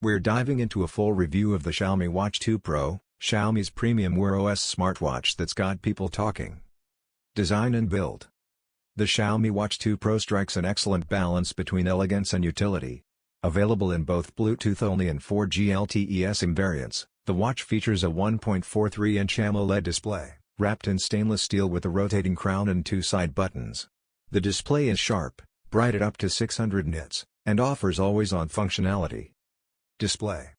We're diving into a full review of the Xiaomi Watch 2 Pro, Xiaomi's premium Wear OS smartwatch that's got people talking. Design and build. The Xiaomi Watch 2 Pro strikes an excellent balance between elegance and utility. Available in both Bluetooth-only and 4G LTE SIM variants, the watch features a 1.43-inch AMOLED display, wrapped in stainless steel with a rotating crown and two side buttons. The display is sharp, bright at up to 600 nits, and offers always-on functionality. Display.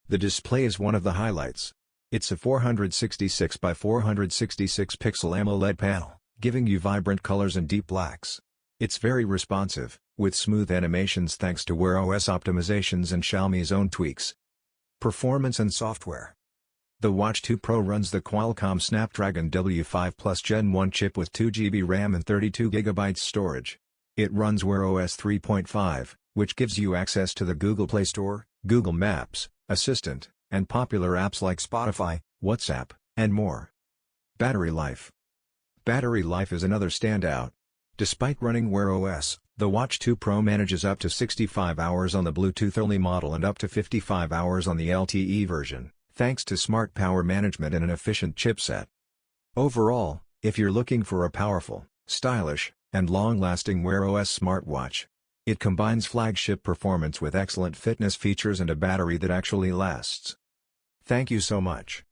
The display is one of the highlights. It's a 466 by 466 pixel AMOLED panel, giving you vibrant colors and deep blacks. It's very responsive, with smooth animations thanks to Wear OS optimizations and Xiaomi's own tweaks. Performance and software. The Watch 2 Pro runs the Qualcomm Snapdragon W5 Plus Gen 1 chip with 2GB RAM and 32GB storage. It runs Wear OS 3.5, which gives you access to the Google Play Store, Google Maps, Assistant, and popular apps like Spotify, WhatsApp, and more. Battery life. Battery life is another standout. Despite running Wear OS, the Watch 2 Pro manages up to 65 hours on the Bluetooth-only model and up to 55 hours on the LTE version, thanks to smart power management and an efficient chipset. Overall, if you're looking for a powerful, stylish, and long-lasting Wear OS smartwatch, it combines flagship performance with excellent fitness features and a battery that actually lasts. Thank you so much.